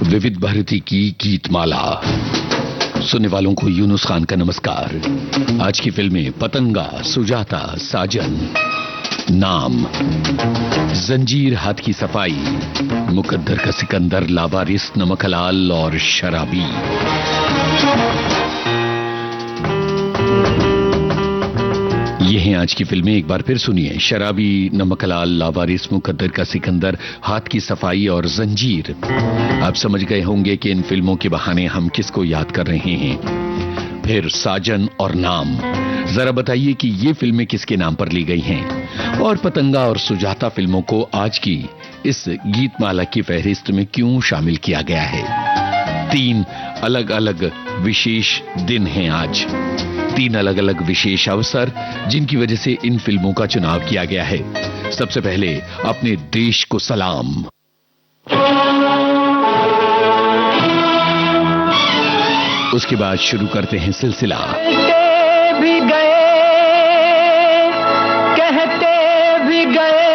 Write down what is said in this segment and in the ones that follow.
विविध भारती की गीतमाला सुनने वालों को यूनुस खान का नमस्कार। आज की फिल्में पतंगा, सुजाता, साजन, नाम, जंजीर, हाथ की सफाई, मुकद्दर का सिकंदर, लावारिस, नमक हलाल और शराबी। ये हैं आज की फिल्में, एक बार फिर सुनिए। शराबी, नमक हलाल, लावारिस, मुकद्दर का सिकंदर, हाथ की सफाई और जंजीर। आप समझ गए होंगे कि इन फिल्मों के बहाने हम किसको याद कर रहे हैं। फिर साजन और नाम। जरा बताइए कि ये फिल्में किसके नाम पर ली गई हैं और पतंगा और सुजाता फिल्मों को आज की इस गीतमाला की फहरिस्त में क्यों शामिल किया गया है। 3 अलग अलग विशेष दिन हैं आज, 3 अलग अलग विशेष अवसर जिनकी वजह से इन फिल्मों का चुनाव किया गया है। सबसे पहले अपने देश को सलाम। उसके बाद शुरू करते हैं सिलसिला। कहते भी गए, कहते भी गए,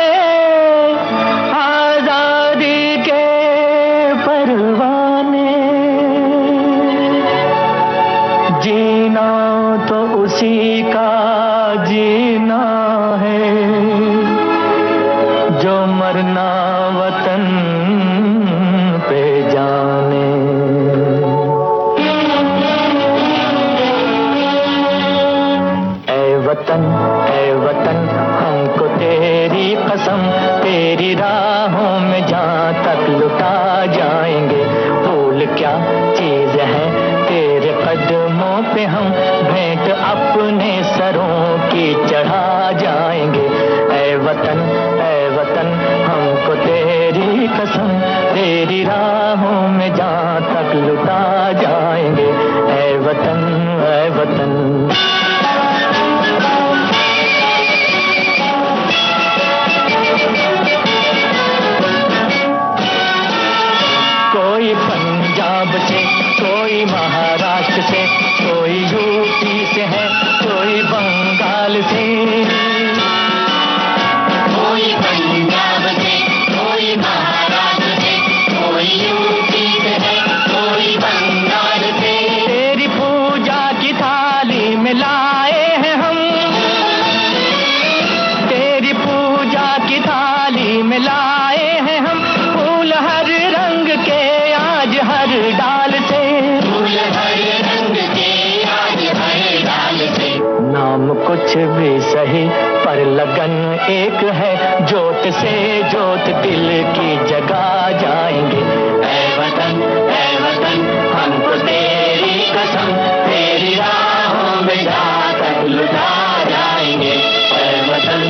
आजादी के परवाने, जीना तो उसी का जीना है, जो मरना वतन पे जाने। ऐ वतन हमको तेरी कसम, तेरी राहों में जहाँ तक लुटा जाएंगे। भूल क्या चीज है तेरे कदमों पे हम भेंट अपने सरों की चढ़ा जाएंगे। ऐ वतन हमको तेरी कसम, तेरी राहों में जहाँ तक लुटा जाएंगे। ऐ वतन कोई पंजाब से, कोई महाराष्ट्र से, कोई यूपी से है, कोई बंगाल से। कोई पंजाब से, कोई महाराष्ट्र से, कोई यूपी से है, कोई बंगाल से। तेरी पूजा की थाली में लाए हैं हम, तेरी पूजा की थाली में लाए हैं हम, फूल हर रंग के आज हर डाल से, फूल हर रंग के आज हर डाल से। नाम कुछ भी सही पर लगन एक है, जोत से जोत दिल की जगा जाएंगे। ऐ वतन हमको तेरी कसम, तेरी राहों में जहाँ तक लुटा जाएंगे। ऐ वतन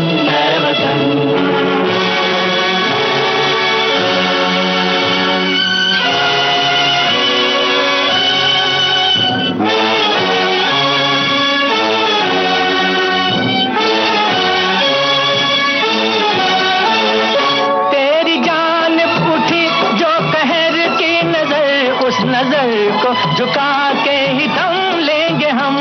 नजर को झुका के ही दम लेंगे हम।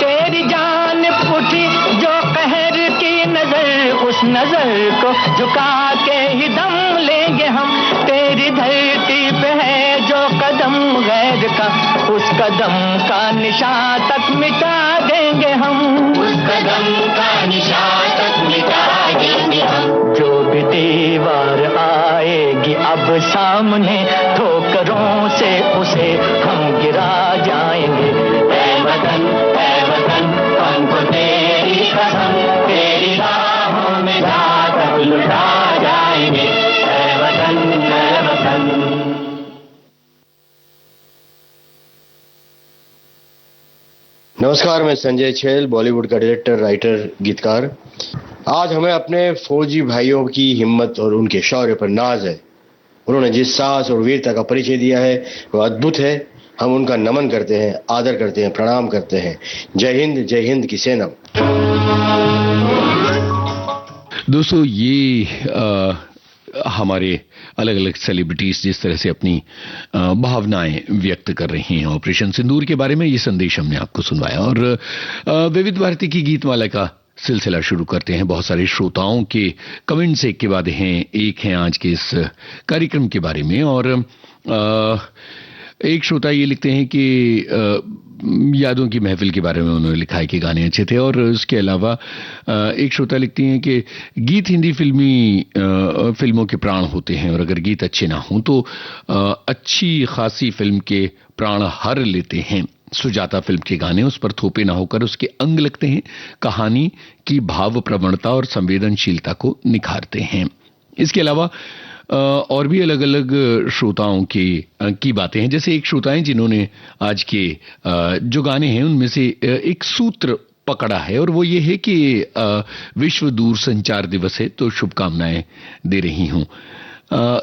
तेरी जान उठी जो कहर की नजर, उस नजर को झुका के ही दम लेंगे हम। तेरी धरती पे है जो कदम गैर का, उस कदम का निशान तक मिटा देंगे हम, उस कदम का निशान तक मिटा देंगे हम। जो भी दीवार आएगी अब सामने, ठोकरों से उसे हम गिरा जाएंगे। ऐ वतन हमको तेरी कसम, तेरी राहों में जहाँ तक लुटा जाएंगे। ऐ वतन नमस्कार, मैं संजय छेल, बॉलीवुड का डायरेक्टर, राइटर, गीतकार। आज हमें अपने फौजी भाइयों की हिम्मत और उनके शौर्य पर नाज है। उन्होंने जिस साहस और वीरता का परिचय दिया है वह अद्भुत है। हम उनका नमन करते हैं, आदर करते हैं, प्रणाम करते हैं। जय हिंद की सेना। दोस्तों, ये हमारे अलग अलग सेलिब्रिटीज जिस तरह से अपनी भावनाएं व्यक्त कर रही हैं ऑपरेशन सिंदूर के बारे में, ये संदेश हमने आपको सुनवाया। और विविध भारती की गीतमाला का सिलसिला शुरू करते हैं। बहुत सारे श्रोताओं के कमेंट्स एक के बाद हैं, एक हैं आज के इस कार्यक्रम के बारे में। और एक श्रोता ये लिखते हैं कि यादों की महफिल के बारे में उन्होंने लिखा है कि गाने अच्छे थे। और उसके अलावा एक श्रोता लिखती हैं कि गीत हिंदी फिल्मों के प्राण होते हैं, और अगर गीत अच्छे ना हों तो अच्छी खासी फिल्म के प्राण हर लेते हैं। सुजाता फिल्म के गाने उस पर थोपे ना होकर उसके अंग लगते हैं, कहानी की भाव प्रवणता और संवेदनशीलता को निखारते हैं। इसके अलावा और भी अलग अलग श्रोताओं की बातें हैं। जैसे एक श्रोता हैं जिन्होंने आज के जो गाने हैं उनमें से एक सूत्र पकड़ा है, और वो ये है कि विश्व दूरसंचार दिवस है तो शुभकामनाएं दे रही हूं।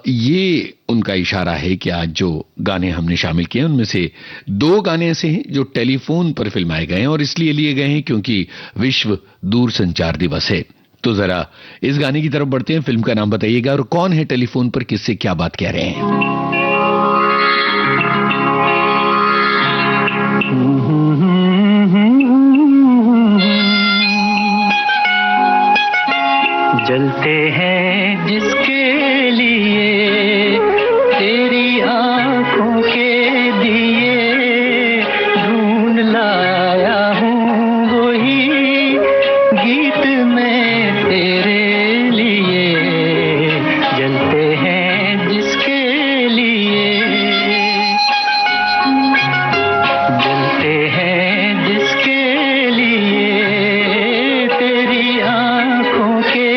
ये उनका इशारा है कि आज जो गाने हमने शामिल किए उनमें से 2 गाने ऐसे हैं जो टेलीफोन पर फिल्माए गए हैं, और इसलिए लिए गए हैं क्योंकि विश्व दूरसंचार दिवस है। तो जरा इस गाने की तरफ बढ़ते हैं। फिल्म का नाम बताइएगा और कौन है टेलीफोन पर किससे क्या बात कह रहे हैं। जलते हैं जिसके लिए तेरी आंखों के दिए, ढूंढ लाया हूँ वही गीत मैं तेरे लिए। जलते हैं जिसके लिए, जलते हैं जिसके लिए तेरी आंखों के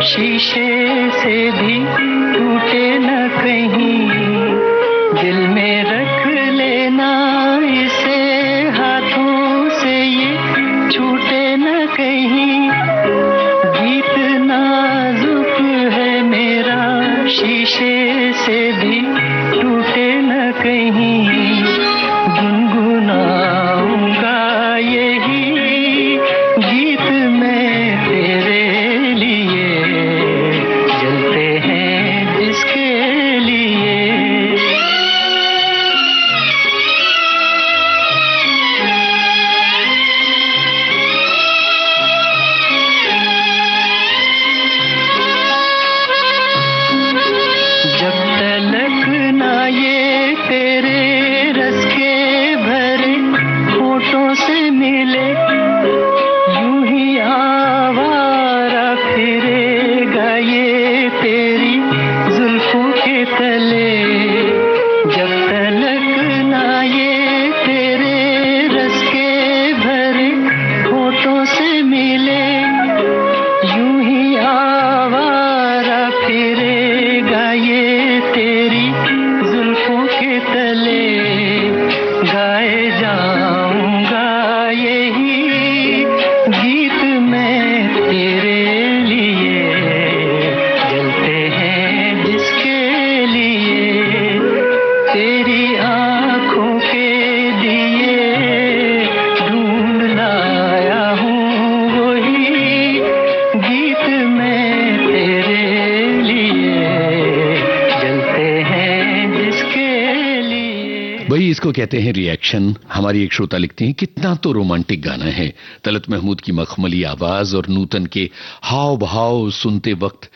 शीशे से भी टूटे न कहीं, दिल में रख लेना इसे हाथों से ये छूटे न कहीं। गीत नाजुक है मेरा शीशे से भी टूटे न कहीं, गुनगुनाऊंगा यही गीत मैं तेरे लिए। जलते हैं जिसके लिए, जब तलक ना ये तेरे रस के भरे होठों से मिले, यूं ही आवारा फिरेगा ये तेरी जुल्फों के तले। जब तलक ना ये तेरे रस के भरे होठों से मिले, यूं ही आवारा फिरेगा ये तेरी जुल्फों के तले। गाए जाऊंगा यही वही इसको कहते हैं रिएक्शन। हमारी एक श्रोता लिखती हैं, कितना तो रोमांटिक गाना है। तलत महमूद की मखमली आवाज और नूतन के हाव भाव सुनते वक्त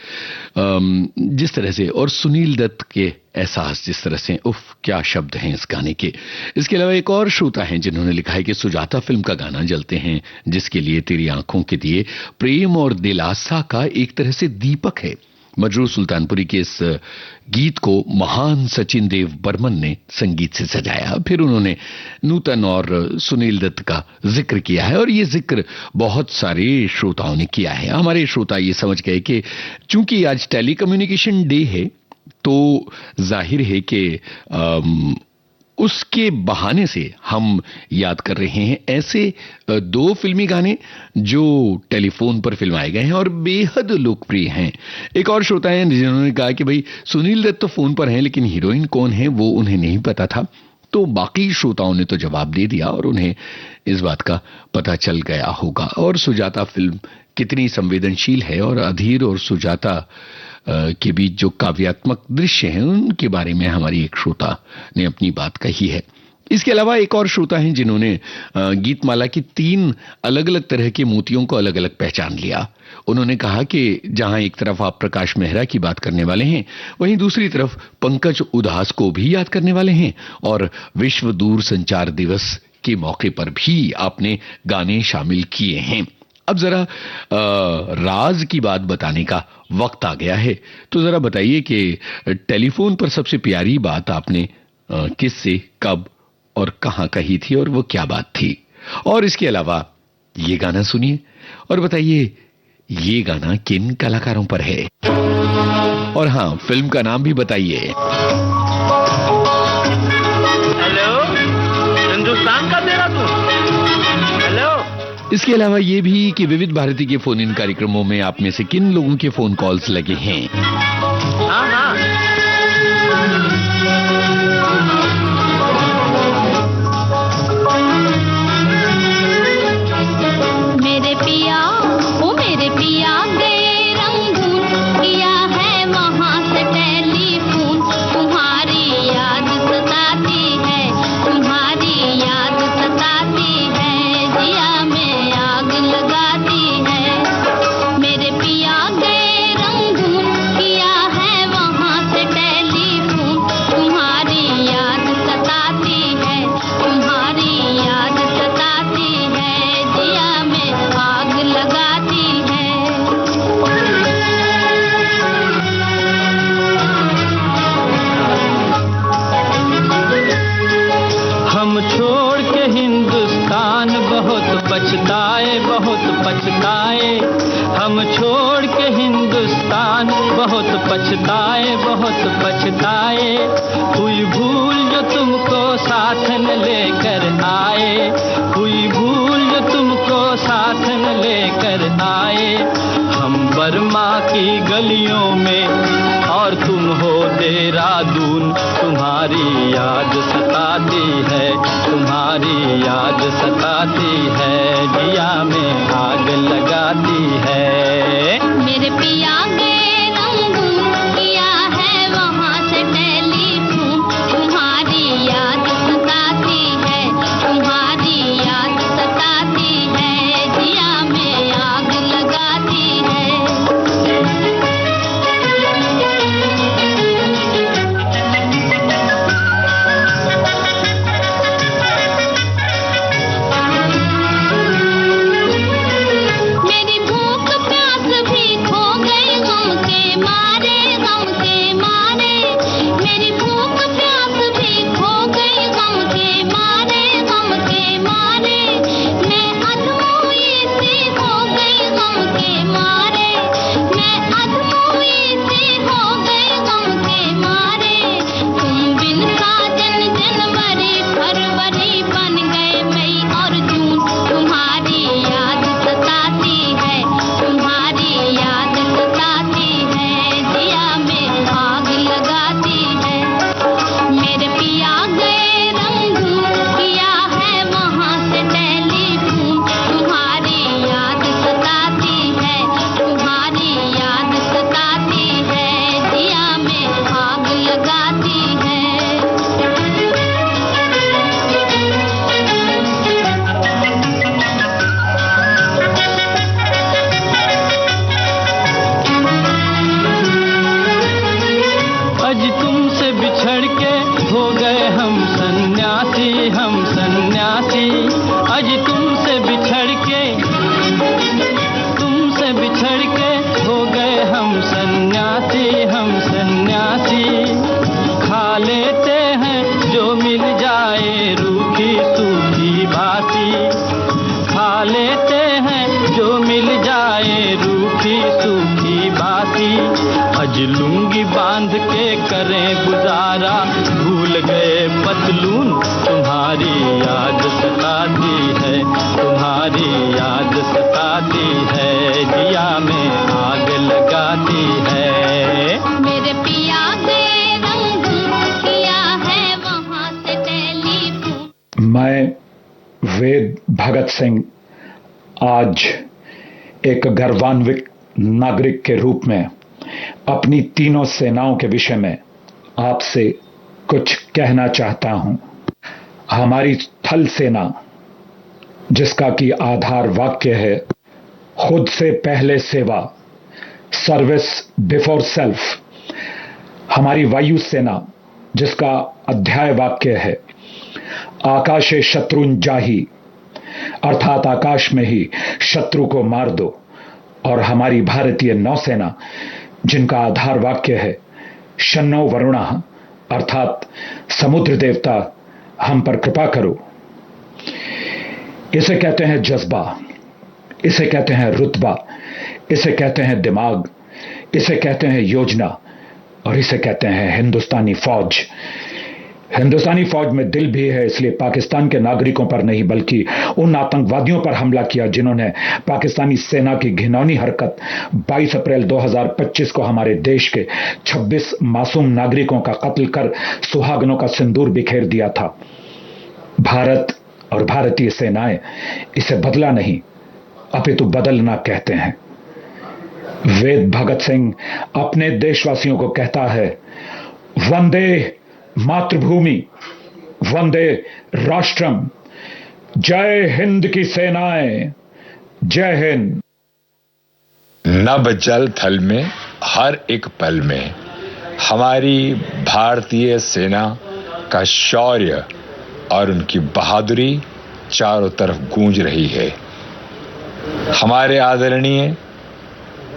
जिस तरह से, और सुनील दत्त के एहसास जिस तरह से, उफ क्या शब्द हैं इस गाने के। इसके अलावा एक और श्रोता हैं जिन्होंने लिखा है कि सुजाता फिल्म का गाना जलते हैं, जिसके लिए तेरी आंखों के दिए प्रेम और दिलासा का एक तरह से दीपक है। मजरूर सुल्तानपुरी के इस गीत को महान सचिन देव बर्मन ने संगीत से सजाया। फिर उन्होंने नूतन और सुनील दत्त का जिक्र किया है, और ये जिक्र बहुत सारे श्रोताओं ने किया है। हमारे श्रोता ये समझ गए कि चूंकि आज टेलीकम्युनिकेशन डे है, तो जाहिर है कि उसके बहाने से हम याद कर रहे हैं ऐसे दो फिल्मी गाने जो टेलीफोन पर फिल्माए गए हैं और बेहद लोकप्रिय हैं। एक और श्रोता हैं जिन्होंने कहा कि भाई सुनील दत्त तो फोन पर हैं, लेकिन हीरोइन कौन है वो उन्हें नहीं पता था। तो बाकी श्रोताओं ने तो जवाब दे दिया और उन्हें इस बात का पता चल गया होगा। और सुजाता फिल्म कितनी संवेदनशील है, और अधीर और सुजाता के बीच जो काव्यात्मक दृश्य हैं उनके बारे में हमारी एक श्रोता ने अपनी बात कही है। इसके अलावा एक और श्रोता हैं जिन्होंने गीतमाला की 3 अलग अलग तरह के मोतियों को अलग अलग पहचान लिया। उन्होंने कहा कि जहां एक तरफ आप प्रकाश मेहरा की बात करने वाले हैं, वहीं दूसरी तरफ पंकज उधास को भी याद करने वाले हैं, और विश्व दूर संचार दिवस के मौके पर भी आपने गाने शामिल किए हैं। अब जरा राज की बात बताने का वक्त आ गया है, तो जरा बताइए कि टेलीफोन पर सबसे प्यारी बात आपने किससे, कब और कहां कही थी, और वो क्या बात थी। और इसके अलावा ये गाना सुनिए और बताइए ये गाना किन कलाकारों पर है, और हां फिल्म का नाम भी बताइए। हेलो, हिंदुस्तान का देहरादून। हेलो। इसके अलावा ये भी कि विविध भारती के फोन इन कार्यक्रमों में आप में से किन लोगों के फोन कॉल्स लगे हैं। हाँ हाँ। मेरे पिया, ओ मेरे पिया गए रंगून, किया है वहाँ से टेलीफोन। तुम्हारी याद सताती है, तुम्हारी याद सताती है, जिया में आग लगाती है। मेरे पिया गए रंगून, किया है वहाँ से टेलीफोन। तुम्हारी याद सताती है, तुम्हारी याद सताती है, जिया में आग लगाती है। हम छोड़ के हिंदुस्तान बहुत पछताए, बहुत पछताए। हम छोड़ के हिंदुस्तान बहुत पछताए, बहुत पछताए। हुई भूल जो तुमको साथ न लेकर आए, हुई भूल जो तुमको साथ न लेकर आए। हम बर्मा की गलियों में और तुम हो देहरादून। तुम्हारी याद सताती है, तुम्हारी याद सताती है, जिया में आग लगाती है। मेरे पिया गए रंगून, किया है वहाँ से टेलीफोन। तुम्हारी याद सताती है, तुम्हारी याद सताती है, जिया में आग लगाती है। मेरी भूख प्यास भी खो गई आज लुंगी बांध के करें गुजारा, भूल गए पतलून तुम्हारी याद सताती है, तुम्हारी याद सताती है, जिया में आग लगाती है। मेरे पिया के रंग किया है वहां से टेलीफोन। मैं वेद भगत सिंह आज एक गर्वान्वित नागरिक के रूप में अपनी तीनों सेनाओं के विषय में आपसे कुछ कहना चाहता हूं। हमारी थल सेना, जिसका कि आधार वाक्य है खुद से पहले सेवा, सर्विस बिफोर सेल्फ। हमारी वायु सेना, जिसका अध्याय वाक्य है आकाशे शत्रुन जाही, अर्थात आकाश में ही शत्रु को मार दो। और हमारी भारतीय नौसेना, जिनका आधार वाक्य है शन्नो वरुणा, अर्थात समुद्र देवता हम पर कृपा करो। इसे कहते हैं जज्बा, इसे कहते हैं रुतबा, इसे कहते हैं दिमाग, इसे कहते हैं योजना, और इसे कहते हैं हिंदुस्तानी फौज। हिंदुस्तानी फौज में दिल भी है, इसलिए पाकिस्तान के नागरिकों पर नहीं बल्कि उन आतंकवादियों पर हमला किया जिन्होंने पाकिस्तानी सेना की घिनौनी हरकत 22 अप्रैल 2025 को हमारे देश के 26 मासूम नागरिकों का कत्ल कर सुहागनों का सिंदूर बिखेर दिया था। भारत और भारतीय सेनाएं इसे बदला नहीं अपितु बदलना कहते हैं। वेद भगत सिंह अपने देशवासियों को कहता है, वंदे मातृभूमि, वंदे राष्ट्रम, जय हिंद की सेनाएं, जय हिंद। नभ जल थल में हर एक पल में हमारी भारतीय सेना का शौर्य और उनकी बहादुरी चारों तरफ गूंज रही है। हमारे आदरणीय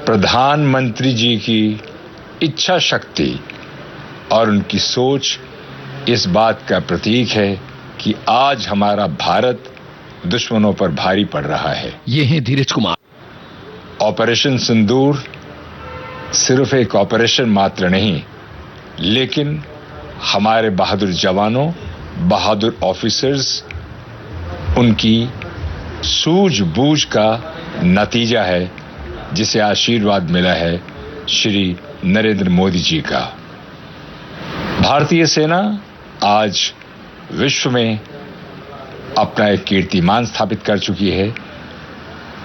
प्रधानमंत्री जी की इच्छा शक्ति और उनकी सोच इस बात का प्रतीक है कि आज हमारा भारत दुश्मनों पर भारी पड़ रहा है। ये हैं धीरज कुमार। ऑपरेशन सिंदूर सिर्फ एक ऑपरेशन मात्र नहीं, लेकिन हमारे बहादुर जवानों, बहादुर ऑफिसर्स, उनकी सूझबूझ का नतीजा है, जिसे आशीर्वाद मिला है श्री नरेंद्र मोदी जी का। भारतीय सेना आज विश्व में अपना एक कीर्तिमान स्थापित कर चुकी है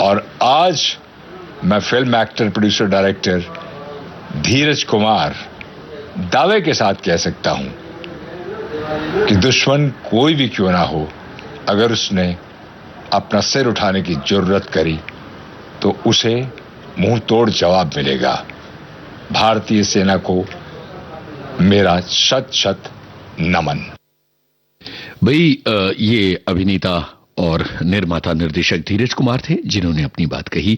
और आज मैं फिल्म एक्टर, प्रोड्यूसर, डायरेक्टर धीरज कुमार दावे के साथ कह सकता हूं कि दुश्मन कोई भी क्यों ना हो, अगर उसने अपना सिर उठाने की जरूरत करी तो उसे मुंह तोड़ जवाब मिलेगा। भारतीय सेना को मेरा शत शत नमन। भाई ये अभिनेता और निर्माता निर्देशक धीरज कुमार थे जिन्होंने अपनी बात कही।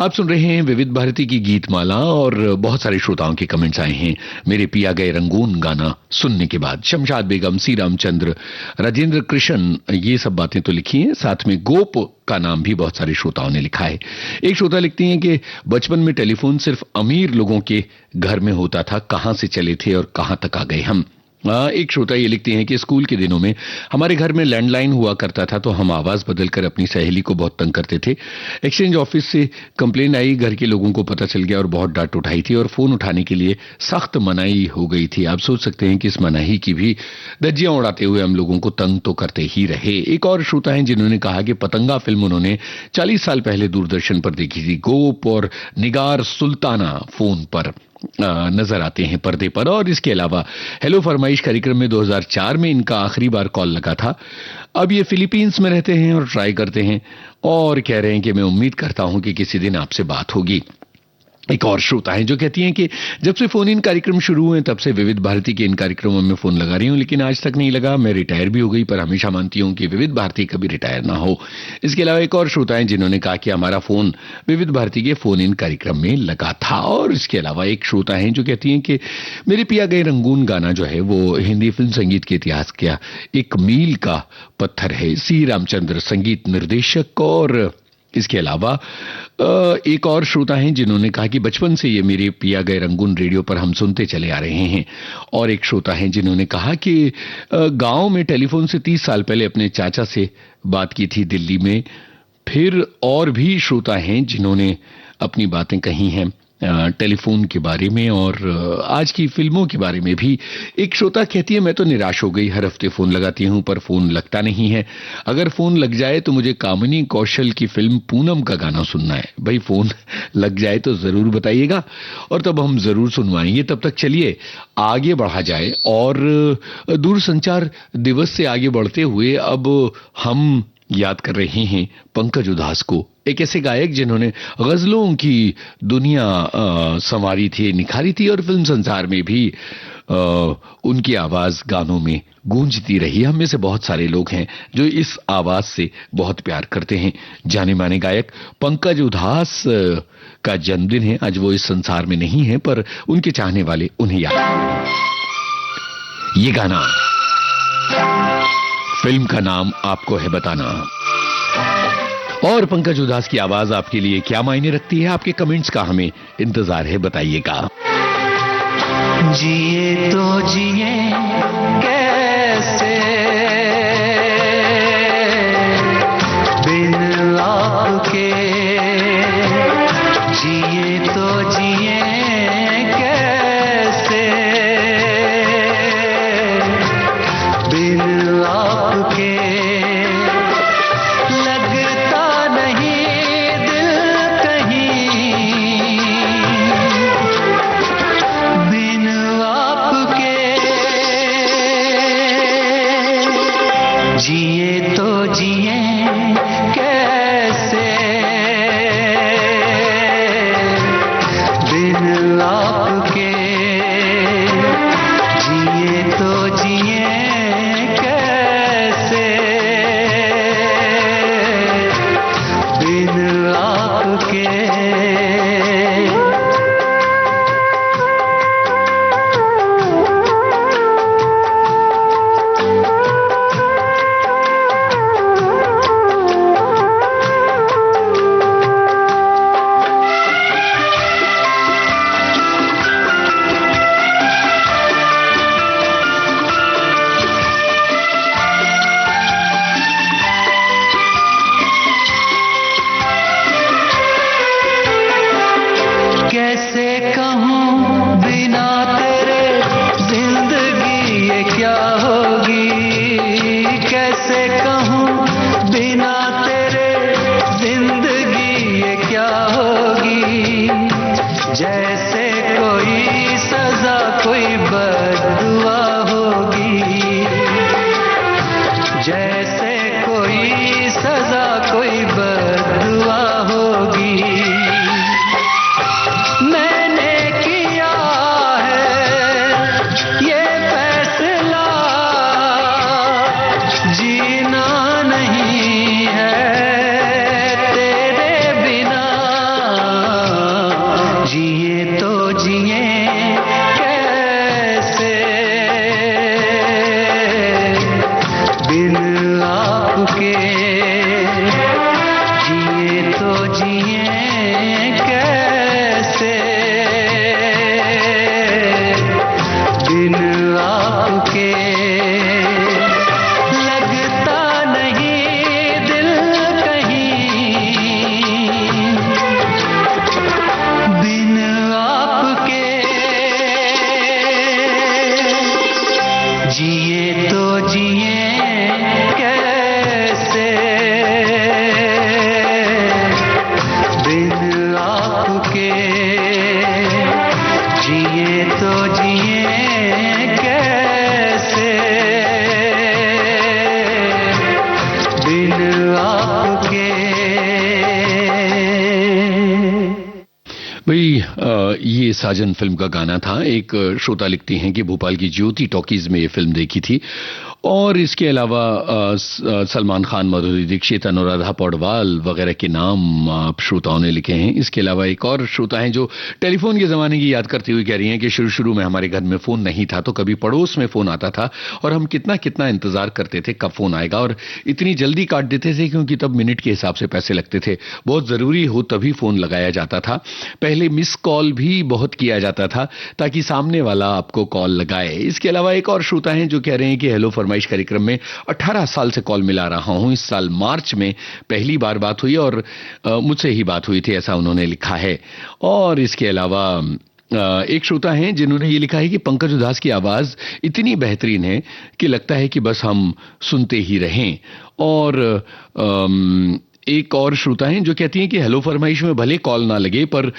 आप सुन रहे हैं विविध भारती की गीतमाला और बहुत सारे श्रोताओं के कमेंट्स आए हैं मेरे पिया गए रंगून गाना सुनने के बाद। शमशाद बेगम, सी रामचंद्र, राजेंद्र कृष्ण, ये सब बातें तो लिखी हैं। साथ में गोप का नाम भी बहुत सारे श्रोताओं ने लिखा है। एक श्रोता लिखती हैं कि बचपन में टेलीफोन सिर्फ अमीर लोगों के घर में होता था, कहां से चले थे और कहां तक आ गए हम। एक श्रोता ये लिखती हैं कि स्कूल के दिनों में हमारे घर में लैंडलाइन हुआ करता था तो हम आवाज बदलकर अपनी सहेली को बहुत तंग करते थे। एक्सचेंज ऑफिस से कंप्लेन आई, घर के लोगों को पता चल गया और बहुत डांट उठाई थी और फोन उठाने के लिए सख्त मनाही हो गई थी। आप सोच सकते हैं कि इस मनाही की भी धज्जियां उड़ाते हुए हम लोगों को तंग तो करते ही रहे। एक और श्रोता हैं जिन्होंने कहा कि पतंगा फिल्म उन्होंने 40 साल पहले दूरदर्शन पर देखी थी। गोप और निगार सुल्ताना फोन पर नजर आते हैं पर्दे पर। और इसके अलावा हेलो फरमाइश कार्यक्रम में 2004 में इनका आखिरी बार कॉल लगा था। अब ये फिलीपींस में रहते हैं और ट्राई करते हैं और कह रहे हैं कि मैं उम्मीद करता हूं कि किसी दिन आपसे बात होगी। एक और श्रोता है जो कहती हैं कि जब से फोन इन कार्यक्रम शुरू हुए तब से विविध भारती के इन कार्यक्रमों में फोन लगा रही हूं, लेकिन आज तक नहीं लगा। मैं रिटायर भी हो गई पर हमेशा मानती हूं कि विविध भारती कभी रिटायर ना हो। इसके अलावा एक और श्रोता है जिन्होंने कहा कि हमारा फोन विविध भारती के फोन इन कार्यक्रम में लगा था। और इसके अलावा एक श्रोता है जो कहती हैं कि मेरे पिया गए रंगून गाना जो है वो हिंदी फिल्म संगीत के इतिहास का एक मील का पत्थर है। सी रामचंद्र संगीत निर्देशक और इसके अलावा एक और श्रोता हैं जिन्होंने कहा कि बचपन से ये मेरे पिया गए रंगून रेडियो पर हम सुनते चले आ रहे हैं। और एक श्रोता हैं जिन्होंने कहा कि गांव में टेलीफोन से 30 साल पहले अपने चाचा से बात की थी दिल्ली में। फिर और भी श्रोता हैं जिन्होंने अपनी बातें कही हैं टेलीफोन के बारे में और आज की फिल्मों के बारे में भी। एक श्रोता कहती है, मैं तो निराश हो गई, हर हफ्ते फोन लगाती हूं पर फोन लगता नहीं है। अगर फोन लग जाए तो मुझे कामिनी कौशल की फिल्म पूनम का गाना सुनना है। भाई फोन लग जाए तो जरूर बताइएगा और तब हम जरूर सुनवाएंगे। तब तक चलिए आगे बढ़ा जाए और दूरसंचार दिवस से आगे बढ़ते हुए अब हम याद कर रहे हैं पंकज उधास को, एक ऐसे गायक जिन्होंने गजलों की दुनिया संवारी थी, निखारी थी और फिल्म संसार में भी उनकी आवाज गानों में गूंजती रही। हम में से बहुत सारे लोग हैं जो इस आवाज से बहुत प्यार करते हैं। जाने माने गायक पंकज उधास का जन्मदिन है आज। वो इस संसार में नहीं है पर उनके चाहने वाले उन्हें याद। ये गाना, फिल्म का नाम आपको है बताना और पंकज उधास की आवाज आपके लिए क्या मायने रखती है, आपके कमेंट्स का हमें इंतजार है, बताइएगा। जिए तो जिए कैसे बिन आपके, जिए तो जिए कैसे बिन आपके, लगता नहीं दिल कहीं बिन आपके, जिए तो जिए कैसे बिन आपके, जिए तो जिए कैसे बिन आपके। कैसे कहूँ बिना तेरे जिंदगी ये क्या होगी, कैसे कहूँ बिना तेरे जिंदगी ये क्या होगी, जैसे कोई सजा कोई बद्दुआ होगी, जैसे कोई सजा कोई बद्दुआ होगी। मैंने किया है ये फैसला, जीना नहीं है तेरे बिना, जिए तो जिए कैसे बिन आपके, जिए तो जिए कैसे बिन आपके, लगता नहीं दिल कहीं बिन आपके, जिए तो जिए कैसे बिन आपके, जिए तो जिए कैसे बिन आपके। भाई ये साजन फिल्म का गाना था। एक श्रोता लिखती हैं कि भोपाल की ज्योति टॉकीज में ये फिल्म देखी थी और इसके अलावा सलमान खान, माधुरी दीक्षित, अनुराधा पौडवाल वगैरह के नाम आप श्रोताओं ने लिखे हैं। इसके अलावा एक और श्रोता हैं जो टेलीफोन के ज़माने की याद करती हुई कह रही हैं कि शुरू में हमारे घर में फ़ोन नहीं था तो कभी पड़ोस में फ़ोन आता था और हम कितना कितना इंतज़ार करते थे कब फ़ोन आएगा, और इतनी जल्दी काट देते थे क्योंकि तब मिनट के हिसाब से पैसे लगते थे। बहुत ज़रूरी हो तभी फ़ोन लगाया जाता था। पहले मिस कॉल भी बहुत किया जाता था ताकि सामने वाला आपको कॉल लगाए। इसके अलावा एक और श्रोता हैं जो कह रहे हैं कि हेलो फरमाइश कार्यक्रम में 18 साल से कॉल मिला रहा हूं। इस साल मार्च में पहली बार बात हुई और मुझसे ही बात हुई थी, ऐसा उन्होंने लिखा है। और इसके अलावा एक श्रोता हैं जिन्होंने ये लिखा है कि पंकज उधास की आवाज इतनी बेहतरीन है कि लगता है कि बस हम सुनते ही रहें। और एक और श्रोता हैं जो कहती हैं कि हेलो फरमाइश में भले कॉल ना लगे पर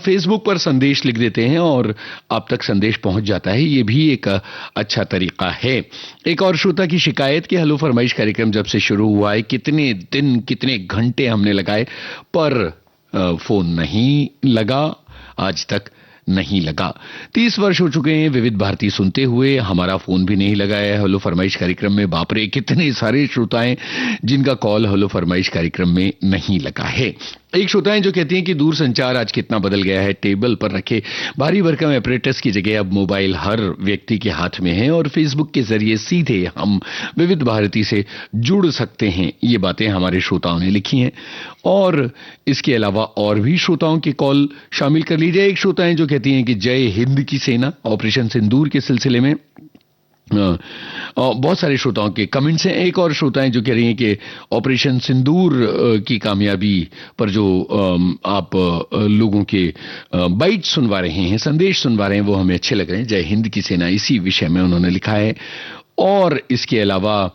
फेसबुक पर संदेश लिख देते हैं और आप तक संदेश पहुंच जाता है, ये भी एक अच्छा तरीका है। एक और श्रोता की शिकायत कि हेलो फरमाइश कार्यक्रम जब से शुरू हुआ है कितने दिन कितने घंटे हमने लगाए पर फोन नहीं लगा, आज तक नहीं लगा। 30 वर्ष हो चुके हैं विविध भारती सुनते हुए, हमारा फोन भी नहीं लगा है हेलो फरमाइश कार्यक्रम में। बाप रे, कितने सारे श्रोता हैं जिनका कॉल हेलो फरमाइश कार्यक्रम में नहीं लगा है। एक श्रोता है जो कहती हैं कि दूर संचार आज कितना बदल गया है। टेबल पर रखे भारी भरकम एपरेटस की जगह अब मोबाइल हर व्यक्ति के हाथ में है और फेसबुक के जरिए सीधे हम विविध भारती से जुड़ सकते हैं। ये बातें हमारे श्रोताओं ने लिखी हैं और इसके अलावा और भी श्रोताओं की कॉल शामिल कर लीजिए। एक श्रोता है जो कहती हैं कि जय हिंद की सेना, ऑपरेशन सिंदूर के सिलसिले में बहुत सारे श्रोताओं के कमेंट्स हैं। एक और श्रोता हैं जो कह रही हैं कि ऑपरेशन सिंदूर की कामयाबी पर जो आप लोगों के बाइट सुनवा रहे हैं, संदेश सुनवा रहे हैं, वो हमें अच्छे लग रहे हैं। जय हिंद की सेना, इसी विषय में उन्होंने लिखा है। और इसके अलावा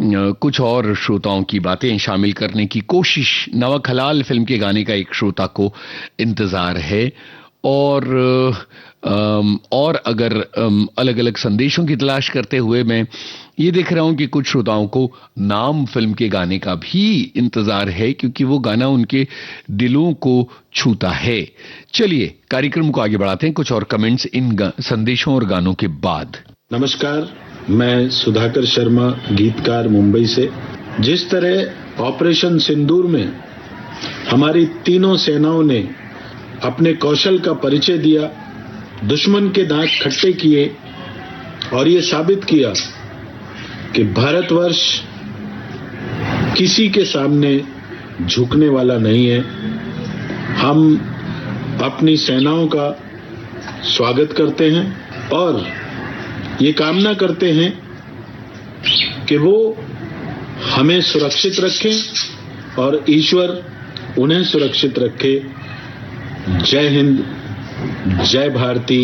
कुछ और श्रोताओं की बातें शामिल करने की कोशिश। नमक हलाल फिल्म के गाने का एक श्रोता को इंतजार है। और अगर अलग अलग संदेशों की तलाश करते हुए मैं ये देख रहा हूं कि कुछ श्रोताओं को नाम फिल्म के गाने का भी इंतजार है क्योंकि वो गाना उनके दिलों को छूता है। चलिए कार्यक्रम को आगे बढ़ाते हैं कुछ और कमेंट्स इन संदेशों और गानों के बाद। नमस्कार, मैं सुधाकर शर्मा, गीतकार, मुंबई से। जिस तरह ऑपरेशन सिंदूर में हमारी तीनों सेनाओं ने अपने कौशल का परिचय दिया, दुश्मन के दांत खट्टे किए और ये साबित किया कि भारतवर्ष किसी के सामने झुकने वाला नहीं है। हम अपनी सेनाओं का स्वागत करते हैं और ये कामना करते हैं कि वो हमें सुरक्षित रखें और ईश्वर उन्हें सुरक्षित रखे। जय हिंद, जय भारती,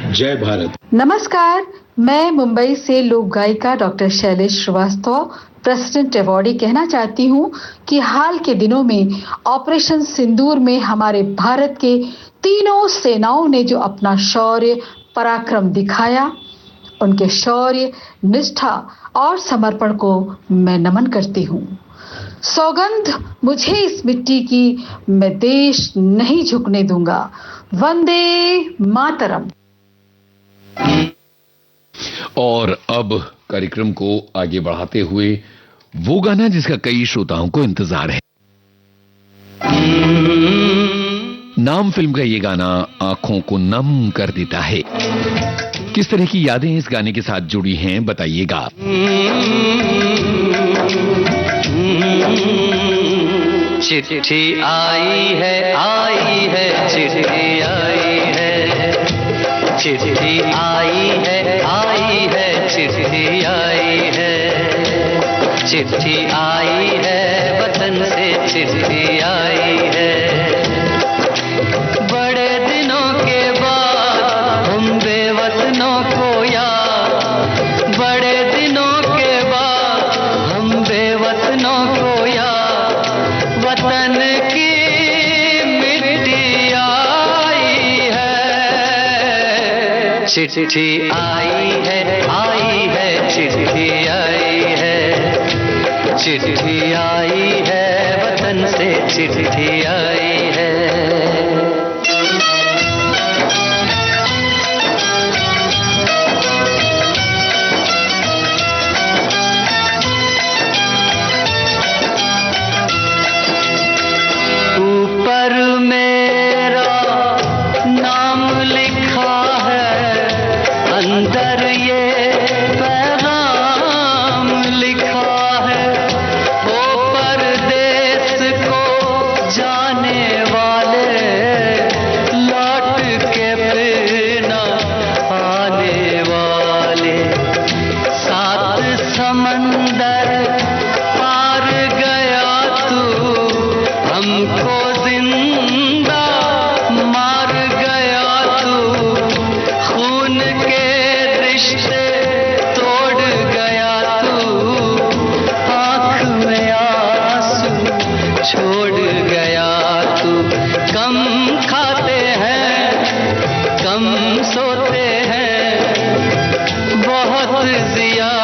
जय भारत। नमस्कार, मैं मुंबई से लोक गायिका doctor Shailesh Srivastava, president awardee कहना चाहती हूं कि हाल के दिनों में ऑपरेशन सिंदूर में हमारे भारत के तीनों सेनाओं ने जो अपना शौर्य पराक्रम दिखाया, उनके शौर्य, निष्ठा और समर्पण को मैं नमन करती हूं। सौगंध मुझे इस मिट्टी की, मैं देश नहीं झुकने दूंगा। वंदे मातरम। और अब कार्यक्रम को आगे बढ़ाते हुए वो गाना जिसका कई श्रोताओं को इंतजार है। नाम फिल्म का ये गाना आंखों को नम कर देता है। किस तरह की यादें इस गाने के साथ जुड़ी हैं बताइएगा। चिट्ठी आई है चिट्ठी आई है, चिट्ठी आई है चिट्ठी आई है, चिट्ठी आई है वतन से चिट्ठी आई है। बड़े दिनों के बाद हम बेवतनों को याद, बड़े दिनों के बाद हम बेवतनों को याद, वतन की मिट्टी आई है। चिट्ठी आई है चिट्ठी आई है, चिट्ठी आई है वतन से चिट्ठी आई है। समंदर पार गया तू, हमको जिंदा मार गया तू, खून के रिश्ते तोड़ गया तू, आँख में आंसू छोड़ गया तू। कम खाते हैं, कम सोते हैं, बहुत ज्यादा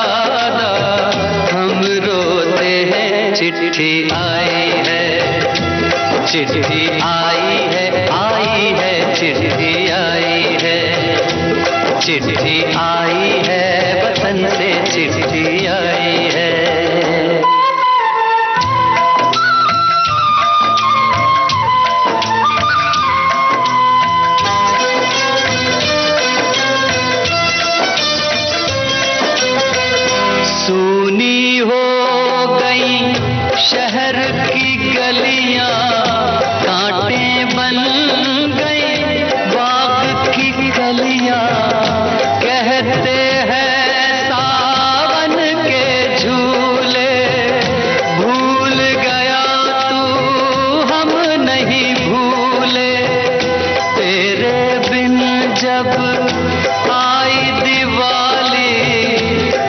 हम रोते हैं। चिट्ठी आई है, चिट्ठी आई है, आई है, चिट्ठी आई है, चिट्ठी आई है, वतन से चिट्ठी आई है। सूनी हो गई शहर की गलियां, कांटे बन गई बाग की कलियां, कहते हैं सावन के झूले, भूल गया तू हम नहीं भूले, तेरे बिन जब आई दिवाली,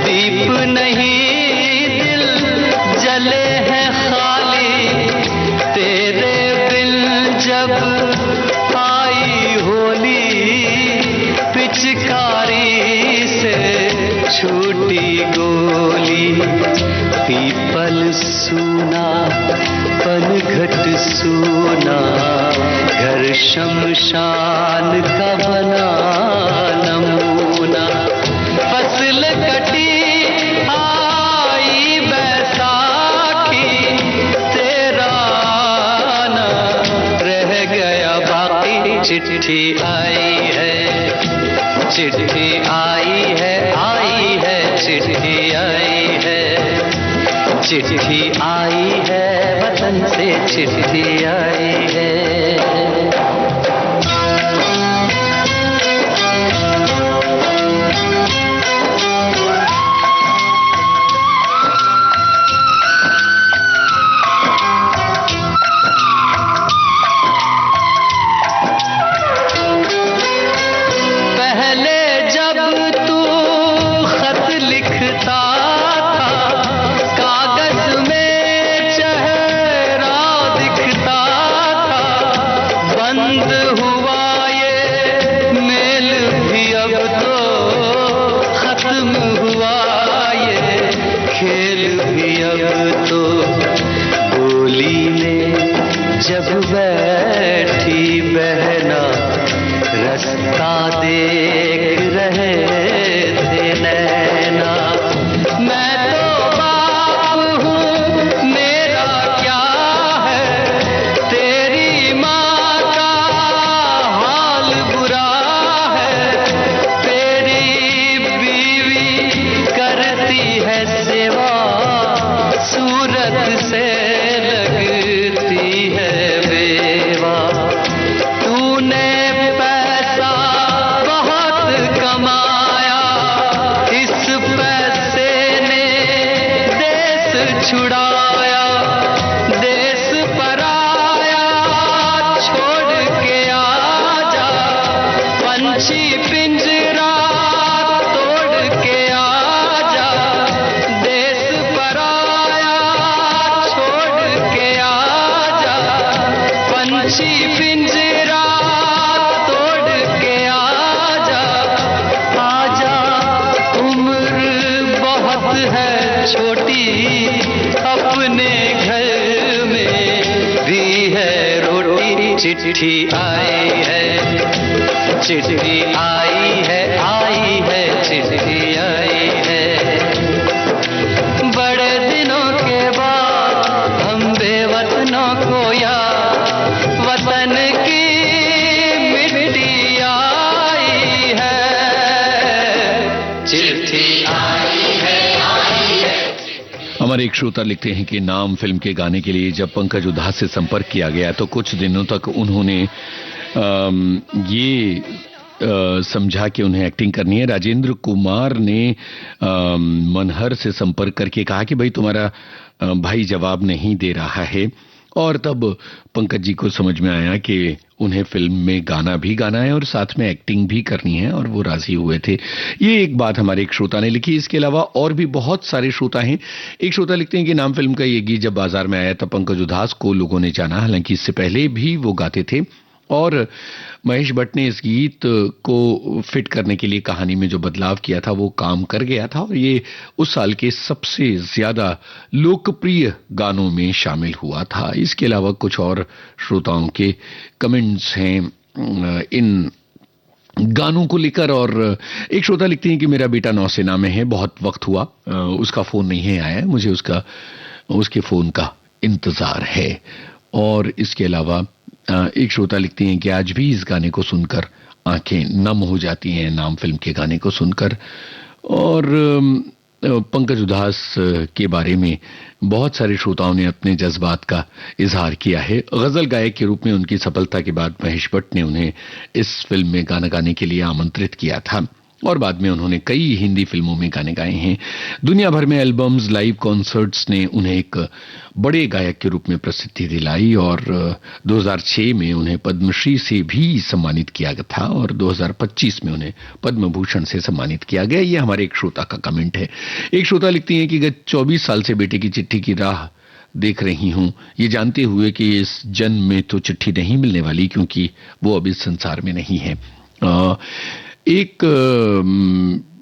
दीप नहीं दिल जले हैं खाली, तेरे बिन जब आई होली, पिचकारी से छूटी गोली, पीपल सूना पनघट सूना, घर शमशान का बना नमूना, फसल कटी आई बैसाखी, तेरा आना रह गया बाकी। चिट्ठी आई है, चिट्ठी आई है, आई है, चिट्ठी आई है, चिट्ठी आई है, वतन से चिट्ठी आई है। पहले जब तू खत लिखता था, कागज में चेहरा दिखता था, बंद हुआ ये मेल भी अब तो, खत्म हुआ ये खेल भी अब तो, बोली में जब बैठी बहना, रास्ता देख रहे थे नैना, मैं तो बाप हूँ मेरा क्या है, तेरी माँ का हाल बुरा है, तेरी बीवी करती है सेवा, सूरत से लगती है बेवा, तूने पैसा बहुत कमाया, इस पैसे ने देश छुड़ाया, देश पराया छोड़ के आजा, पंछी पिंजरा तोड़ के आजा, देश पराया छोड़ के आजा, पंछी पिंजरा तोड़ के आजा, आजा उम्र बहुत है छोटी, अपने घर में भी है रोटी। चिट्ठी आई है, चिट्ठी आई है, आई है, चिट्ठी आई है, बड़े दिनों के बाद हम बेवतनों को याद, वतन की मिट्टी आई है, चिट्ठी आई है, आई है। हमारे एक श्रोता लिखते हैं कि नाम फिल्म के गाने के लिए जब पंकज उधास से संपर्क किया गया तो कुछ दिनों तक उन्होंने ये समझा कि उन्हें एक्टिंग करनी है। राजेंद्र कुमार ने मनहर से संपर्क करके कहा कि भाई तुम्हारा भाई जवाब नहीं दे रहा है, और तब पंकज जी को समझ में आया कि उन्हें फिल्म में गाना भी गाना है और साथ में एक्टिंग भी करनी है, और वो राजी हुए थे। ये एक बात हमारे एक श्रोता ने लिखी। इसके अलावा और भी बहुत सारे श्रोता हैं। एक श्रोता लिखते हैं कि नाम फिल्म का ये गीत जब बाजार में आया तब पंकज उधास को लोगों ने जाना, हालांकि इससे पहले भी वो गाते थे, और महेश भट्ट ने इस गीत को फिट करने के लिए कहानी में जो बदलाव किया था वो काम कर गया था, और ये उस साल के सबसे ज्यादा लोकप्रिय गानों में शामिल हुआ था। इसके अलावा कुछ और श्रोताओं के कमेंट्स हैं इन गानों को लेकर, और एक श्रोता लिखते हैं कि मेरा बेटा नौसेना में है, बहुत वक्त हुआ उसका फोन नहीं आया, मुझे उसके फोन का इंतजार है। और इसके अलावा एक श्रोता लिखती हैं कि आज भी इस गाने को सुनकर आंखें नम हो जाती हैं, नाम फिल्म के गाने को सुनकर। और पंकज उधास के बारे में बहुत सारे श्रोताओं ने अपने जज्बात का इजहार किया है। गजल गायक के रूप में उनकी सफलता के बाद महेश भट्ट ने उन्हें इस फिल्म में गाना गाने के लिए आमंत्रित किया था, और बाद में उन्होंने कई हिंदी फिल्मों में गाने गाए हैं। दुनिया भर में एल्बम्स, लाइव कॉन्सर्ट्स ने उन्हें एक बड़े गायक के रूप में प्रसिद्धि दिलाई, और 2006 में उन्हें पद्मश्री से भी सम्मानित किया गया था, और 2025 में उन्हें पद्म भूषण से सम्मानित किया गया। ये हमारे एक श्रोता का कमेंट है। एक श्रोता लिखती हैं कि गत 24 साल से बेटे की चिट्ठी की राह देख रही हूं, ये जानते हुए कि इस जन्म में तो चिट्ठी नहीं मिलने वाली, क्योंकि वो अब इस संसार में नहीं है। एक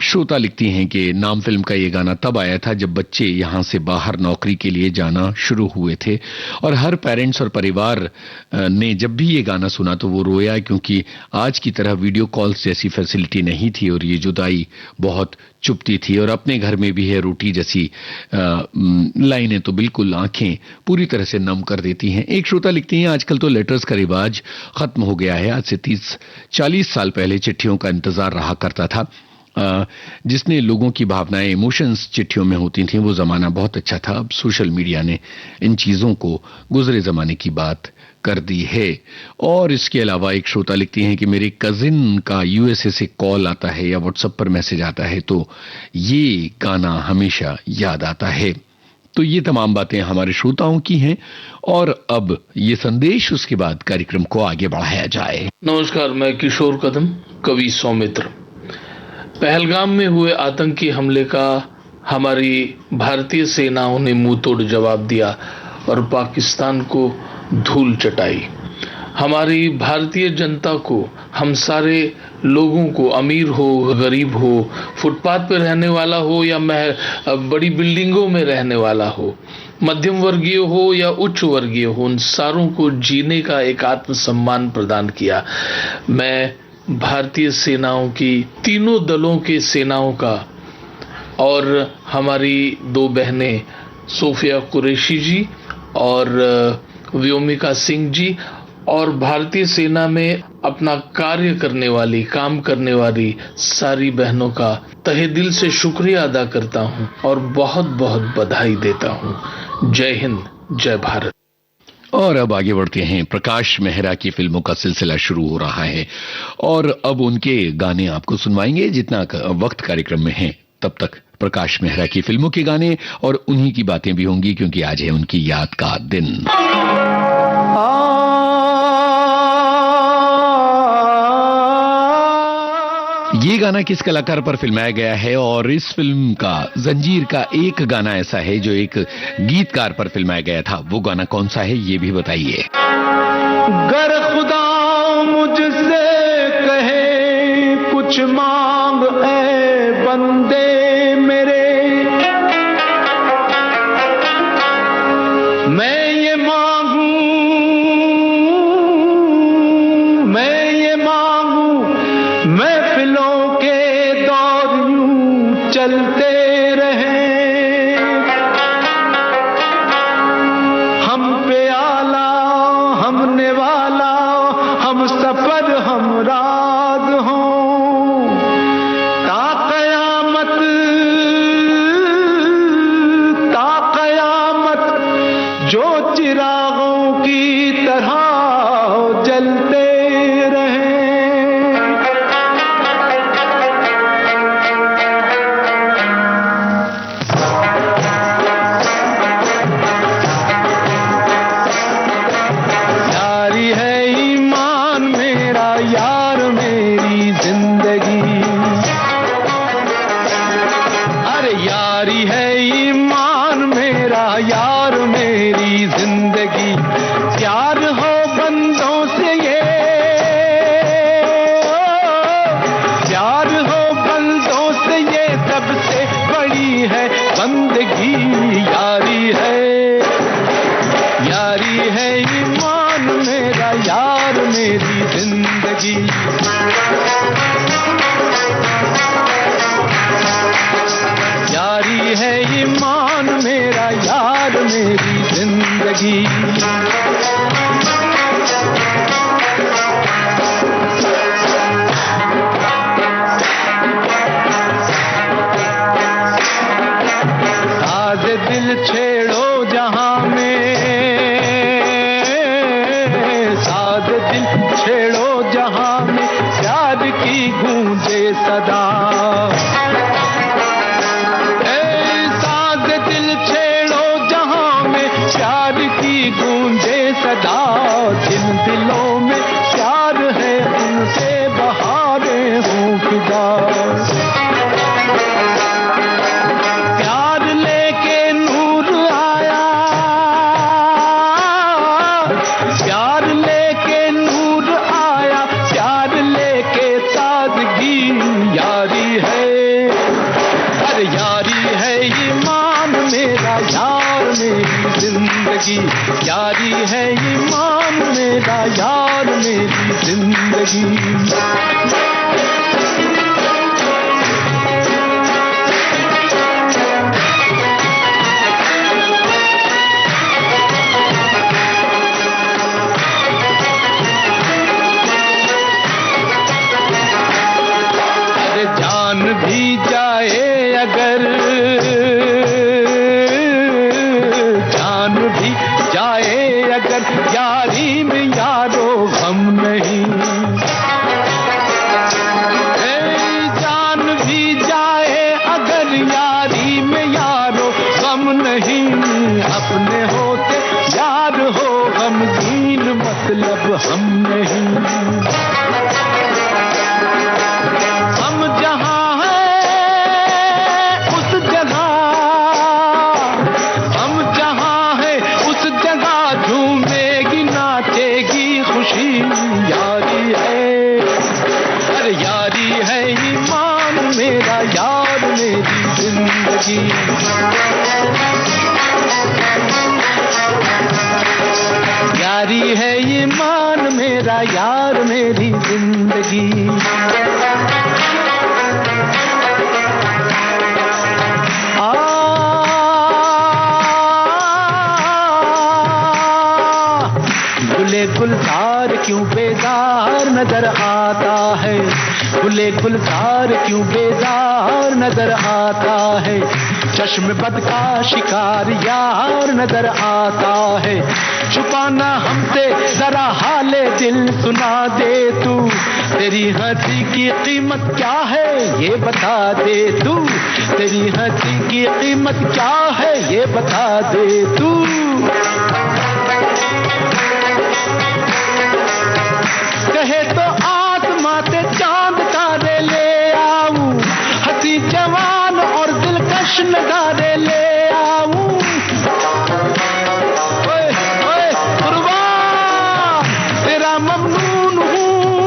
श्रोता लिखती हैं कि नाम फिल्म का ये गाना तब आया था जब बच्चे यहाँ से बाहर नौकरी के लिए जाना शुरू हुए थे, और हर पेरेंट्स और परिवार ने जब भी ये गाना सुना तो वो रोया, क्योंकि आज की तरह वीडियो कॉल्स जैसी फैसिलिटी नहीं थी, और ये जुदाई बहुत चुभती थी। और अपने घर में भी है रोटी जैसी लाइनें तो बिल्कुल आंखें पूरी तरह से नम कर देती हैं। एक श्रोता लिखती हैं आजकल तो लेटर्स का रिवाज खत्म हो गया है, आज से 30-40 साल पहले चिट्ठियों का इंतजार रहा करता था, जिसने लोगों की भावनाएं, इमोशंस चिट्ठियों में होती थी, वो जमाना बहुत अच्छा था। अब सोशल मीडिया ने इन चीजों को गुजरे जमाने की बात कर दी है। और इसके अलावा एक श्रोता लिखती हैं कि मेरे कजिन का यूएसए से कॉल आता है या व्हाट्सएप पर मैसेज आता है तो ये गाना हमेशा याद आता है। तो ये तमाम बातें हमारे श्रोताओं की हैं, और अब ये संदेश, उसके बाद कार्यक्रम को आगे बढ़ाया जाए। नमस्कार, मैं किशोर कदम, कवि सौमित्र। पहलगाम में हुए आतंकी हमले का हमारी भारतीय सेनाओं ने मुंह तोड़ जवाब दिया और पाकिस्तान को धूल चटाई। हमारी भारतीय जनता को, हम सारे लोगों को, अमीर हो, गरीब हो, फुटपाथ पे रहने वाला हो या बड़ी बिल्डिंगों में रहने वाला हो, मध्यम वर्गीय हो या उच्च वर्गीय हो, उन सारों को जीने का एक आत्मसम्मान प्रदान किया। मैं भारतीय सेनाओं की, तीनों दलों के सेनाओं का, और हमारी 2 बहनें सोफिया कुरैशी जी और व्योमिका सिंह जी, और भारतीय सेना में अपना कार्य करने वाली, काम करने वाली सारी बहनों का तहे दिल से शुक्रिया अदा करता हूं और बहुत बहुत बधाई देता हूं। जय हिंद, जय भारत। और अब आगे बढ़ते हैं। प्रकाश मेहरा की फिल्मों का सिलसिला शुरू हो रहा है, और अब उनके गाने आपको सुनवाएंगे। जितना वक्त कार्यक्रम में है तब तक प्रकाश मेहरा की फिल्मों के गाने और उन्हीं की बातें भी होंगी, क्योंकि आज है उनकी याद का दिन। ये गाना किस कलाकार पर फिल्माया गया है, और इस फिल्म का जंजीर का एक गाना ऐसा है जो एक गीतकार पर फिल्माया गया था, वो गाना कौन सा है ये भी बताइए। गर खुदा मुझसे कहे कुछ मांग ऐ बंदे मेरे, मैं ये मांगू महफिलों के दौर यूं चलते रहे, हम पे आला हम नेवाला, हम सफर हम राज हों, यार मेरी जिंदगी, प्यार हो बंदों से ये, प्यार हो बंदों से ये सबसे बड़ी है बंदगी। यारी है ईमान मेरा, यार मेरी जिंदगी। यारी है ईमान मेरा, यार मेरी जिंदगी। साज दिल छेड़ो जहां में, साज दिल छेड़ो जहां में, प्यार की गूंजे सदा। साज दिल छेड़ो जहां में, प्यार की गूंजे सदा। जिन दिलों में प्यार है उनसे बहारें हों फिदा। यारी है ईमान मेरा, यार मेरी जिंदगी। अरे जान भी जाए अगर, जाए अगर यारी में यारो गम नहीं। जान भी जाए अगर यारी में यारो गम नहीं। अपने होते यार हो गमगीन, मतलब हम नहीं। हम जहां हैं उस जगह, हम जहां हैं उस जगह झूमेगी नाचेगी खुशी। यारी है, अरे यारी है ईमान मेरा, यार मेरी जिंदगी। यारी है ईमान मेरा, यार मेरी जिंदगी। गुलजार क्यों बेजार नजर आता है, गुले गुलजार क्यों बेजार नजर आता है। चश्म बद का शिकार यार नजर आता है। छुपाना हमसे जरा हाले दिल सुना दे तू, तेरी हंसी की कीमत क्या है ये बता दे तू। तेरी हंसी की कीमत क्या है ये बता दे तू। कहे तो आत्मा से चांद तारे ले आऊं, हंसी जवान और दिलकश नजारे ले आऊं। ओए ओए कुर्बान तेरा ममनून हूँ,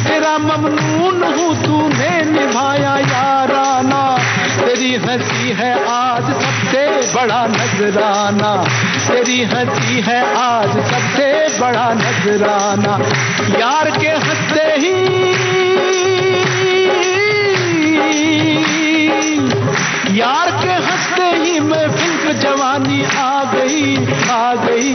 तेरा ममनून हूँ, तूने निभाया याराना। तेरी हंसी है आज सबसे बड़ा नजराना, तेरी हंसी है आज सबसे बड़ा नजराना। यार के हंसते ही, यार के हंसते ही महफिल पे जवानी आ गई, आ गई।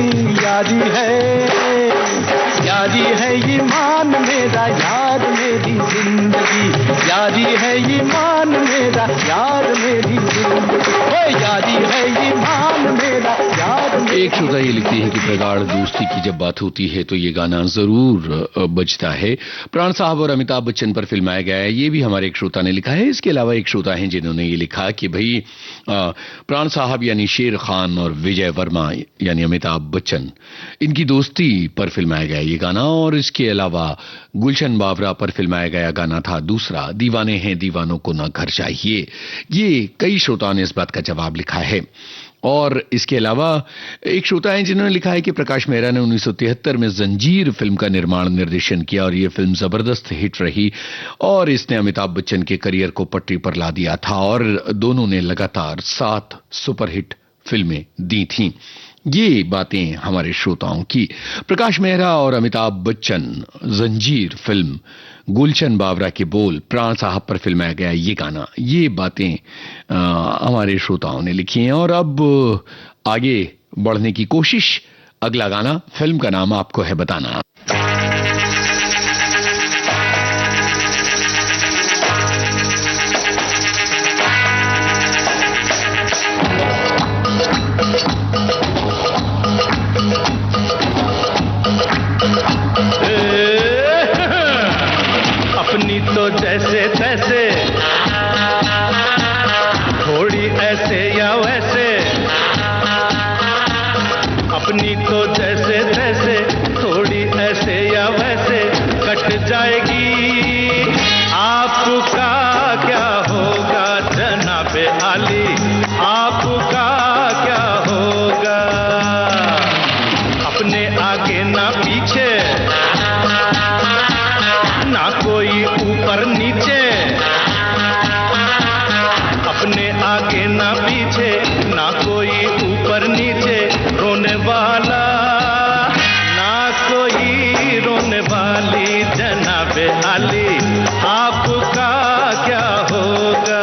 यारी है ईमान मेरा, यार मेरी जिंदगी। यारी है ईमान मेरा, यार मेरी जिंदगी। ओ यारी है ईमान मेरा यार। एक श्रोता ये लिखती है कि प्रगाढ़ दोस्ती की जब बात होती है तो ये गाना जरूर बजता है। प्राण साहब और अमिताभ बच्चन पर फिल्माया गया है, ये भी हमारे एक श्रोता ने लिखा है। इसके अलावा एक श्रोता हैं जिन्होंने ये लिखा कि भाई प्राण साहब यानी शेर खान और विजय वर्मा यानी अमिताभ बच्चन, इनकी दोस्ती पर फिल्माया गया ये गाना। और इसके अलावा गुलशन बावरा पर फिल्माया गया गाना था दूसरा, दीवाने हैं दीवानों को ना घर चाहिए। ये कई श्रोताओं ने इस बात का जवाब लिखा है। और इसके अलावा एक श्रोता है जिन्होंने लिखा है कि प्रकाश मेहरा ने 1973 में जंजीर फिल्म का निर्माण निर्देशन किया और यह फिल्म जबरदस्त हिट रही और इसने अमिताभ बच्चन के करियर को पटरी पर ला दिया था और दोनों ने लगातार 7 सुपरहिट फिल्में दी थीं। ये बातें हमारे श्रोताओं की। प्रकाश मेहरा और अमिताभ बच्चन, जंजीर फिल्म, गुलशन बावरा के बोल, प्राण साहब पर फिल्माया गया ये गाना, ये बातें हमारे श्रोताओं ने लिखी हैं। और अब आगे बढ़ने की कोशिश। अगला गाना, फिल्म का नाम आपको है बताना। अपनी तो जैसे तैसे, थोड़ी ऐसे या वैसे, अपनी तो जैसे तैसे, थोड़ी ऐसे या वैसे कट जाएगी। आपका क्या होगा जनाबे आली, आपका क्या होगा? अपने आगे ना पीछे, ना कोई ऊपर नीचे, अपने आगे ना पीछे, ना कोई ऊपर नीचे, रोने वाला ना कोई रोने वाली जनाबे आली, आपका क्या होगा?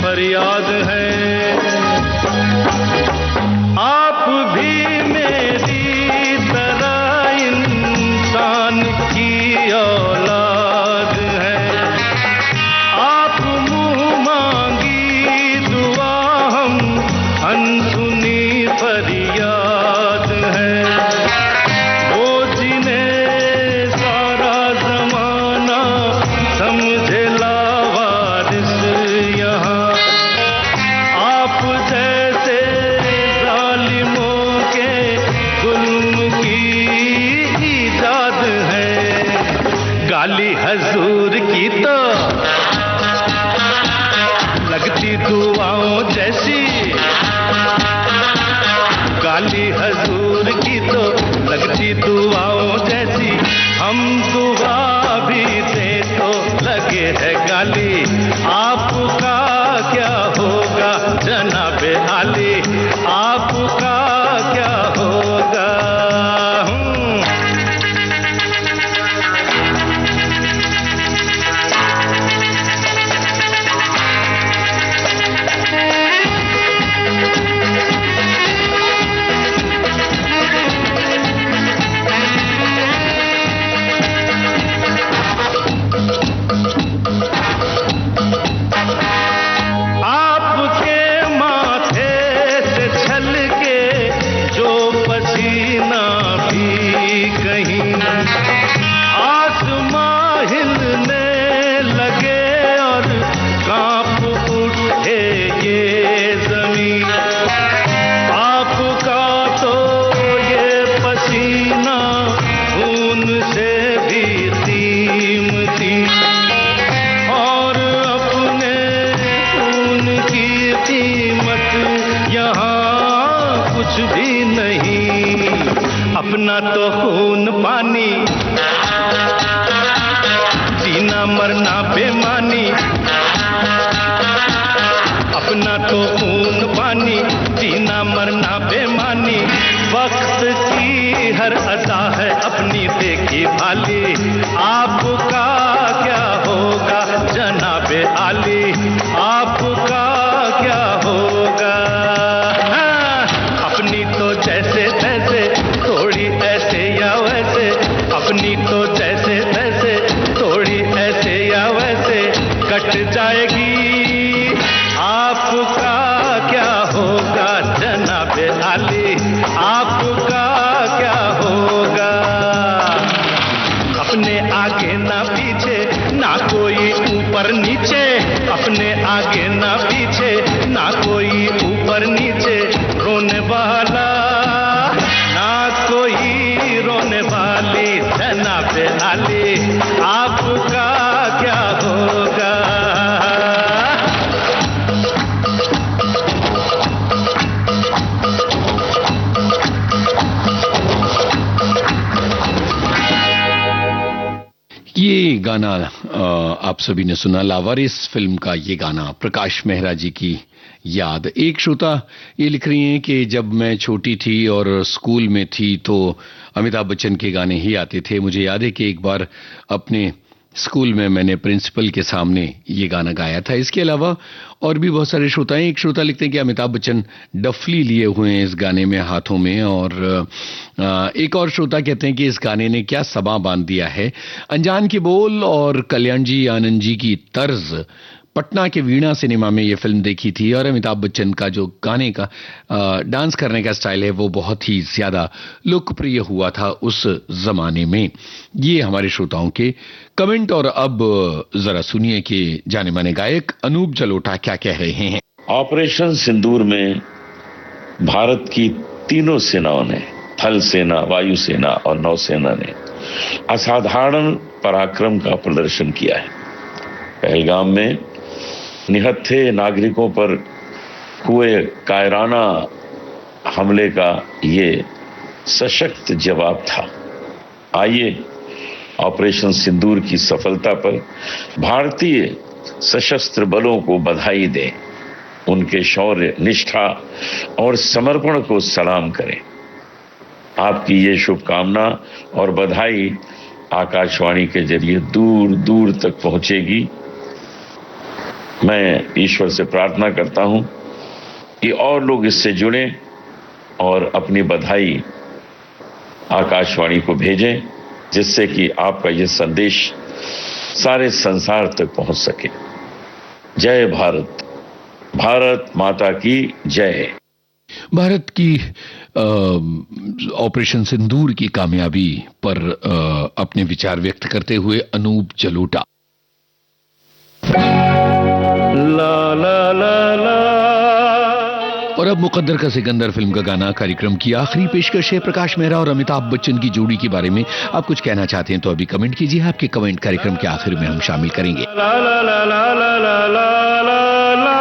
फरियाद है आप भी मेरी तरह इंसान की औलाद है। आप मुंह मांगी दुआ, हम अनसुनी फरियाद है। वो जिन्हें सारा जमाना समझे लावारिस यहाँ, जैसे जालिमों के जुल्म की ईजाद है। गाली हजूर की तो लगती दुआओं जैसी, गाली हजूर की तो लगती दुआओं जैसी, हम दुआ भी दे तो लगे है गाली, आपका क्या होगा जनाबे आली, आपका क्या होगा? आपके माथे अपना तो खून पानी, जीना मरना बेमानी, अपना तो खून पानी, जीना मरना बेमानी, वक्त की हर अदा है अपनी देखी भाली, आपका क्या होगा जनाबे आली, आपका क्या होगा। अपनी तो जैसे तैसे, थोड़ी ऐसे या वैसे, अपनी तो जैसे तैसे, थोड़ी ऐसे या वैसे कट जाएगी, आपका क्या होगा जनाबे आली, आपका क्या होगा। अपने आगे ना पीछे, ना कोई ऊपर नीचे, अपने आगे ना पीछे, ना कोई ऊपर नीचे, रोने वाला ना कोई रोने वाली, जनाबे आली आपका क्या होगा। ये गाना आप सभी ने सुना, लावारिस फिल्म का ये गाना, प्रकाश मेहरा जी की याद। एक श्रोता ये लिख रही हैं कि जब मैं छोटी थी और स्कूल में थी तो अमिताभ बच्चन के गाने ही आते थे। मुझे याद है कि एक बार अपने स्कूल में मैंने प्रिंसिपल के सामने ये गाना गाया था। इसके अलावा और भी बहुत सारे श्रोता हैं। एक श्रोता लिखते हैं कि अमिताभ बच्चन डफली लिए हुए हैं इस गाने में हाथों में, और एक और श्रोता कहते हैं कि इस गाने ने क्या समा बांध दिया है। अनजान के बोल और कल्याण जी आनंद जी की तर्ज, पटना के वीणा सिनेमा में ये फिल्म देखी थी, और अमिताभ बच्चन का जो गाने का डांस करने का स्टाइल है वो बहुत ही ज्यादा लोकप्रिय हुआ था उस जमाने में। ये हमारे श्रोताओं के कमेंट। और अब जरा सुनिए कि जाने माने गायक अनूप जलोटा क्या कह रहे हैं। ऑपरेशन सिंदूर में भारत की तीनों सेनाओं ने, थल सेना, वायु सेना और नौसेना ने असाधारण पराक्रम का प्रदर्शन किया है। पहलगाम में निहत्थे नागरिकों पर हुए कायराना हमले का ये सशक्त जवाब था। आइए ऑपरेशन सिंदूर की सफलता पर भारतीय सशस्त्र बलों को बधाई दें, उनके शौर्य, निष्ठा और समर्पण को सलाम करें। आपकी ये शुभकामना और बधाई आकाशवाणी के जरिए दूर दूर तक पहुंचेगी। मैं ईश्वर से प्रार्थना करता हूं कि और लोग इससे जुड़ें और अपनी बधाई आकाशवाणी को भेजें, जिससे कि आपका ये संदेश सारे संसार तक पहुंच सके। जय भारत, भारत माता की जय। भारत की ऑपरेशन सिंदूर की कामयाबी पर अपने विचार व्यक्त करते हुए अनूप जलोटा। ला ला ला ला। और अब मुकद्दर का सिकंदर फिल्म का गाना कार्यक्रम की आखिरी पेशकश है। प्रकाश मेहरा और अमिताभ बच्चन की जोड़ी के बारे में आप कुछ कहना चाहते हैं तो अभी कमेंट कीजिए। आपके कमेंट कार्यक्रम के आखिर में हम शामिल करेंगे। ला ला ला ला ला ला ला ला ला।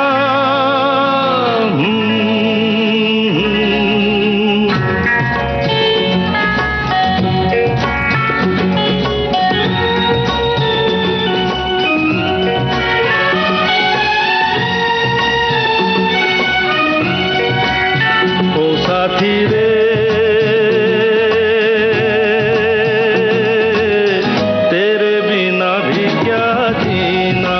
साथी रे तेरे बिना भी क्या जीना,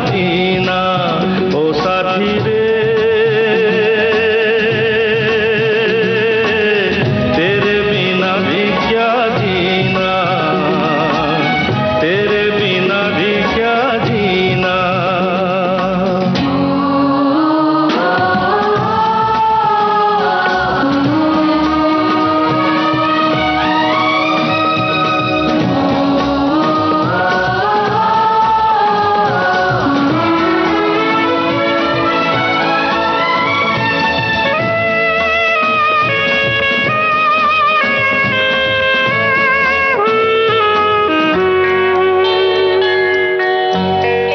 जीना ओ साथी रे, तेरे बिना भी क्या जीना, तेरे बिना भी क्या जीना।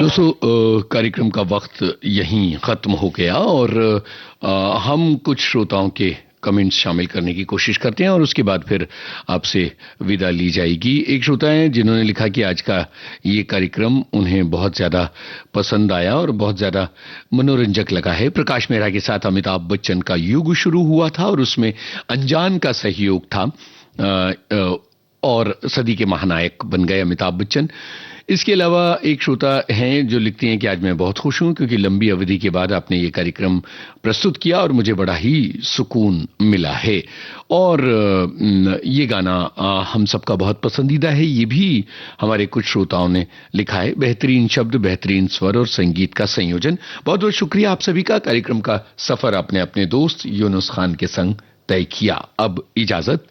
दोस्तों, कार्यक्रम का वक्त यहीं खत्म हो गया और हम कुछ श्रोताओं के कमेंट्स शामिल करने की कोशिश करते हैं और उसके बाद फिर आपसे विदा ली जाएगी। एक श्रोता हैं जिन्होंने लिखा कि आज का ये कार्यक्रम उन्हें बहुत ज़्यादा पसंद आया और बहुत ज़्यादा मनोरंजक लगा है। प्रकाश मेहरा के साथ अमिताभ बच्चन का युग शुरू हुआ था और उसमें अनजान का सहयोग था और सदी के महानायक बन गए अमिताभ बच्चन। इसके अलावा एक श्रोता हैं जो लिखते हैं कि आज मैं बहुत खुश हूं क्योंकि लंबी अवधि के बाद आपने ये कार्यक्रम प्रस्तुत किया और मुझे बड़ा ही सुकून मिला है। और ये गाना हम सबका बहुत पसंदीदा है, ये भी हमारे कुछ श्रोताओं ने लिखा है। बेहतरीन शब्द, बेहतरीन स्वर और संगीत का संयोजन। बहुत बहुत शुक्रिया आप सभी का। कार्यक्रम का सफर आपने अपने दोस्त यूनुस खान के संग तय किया। अब इजाजत।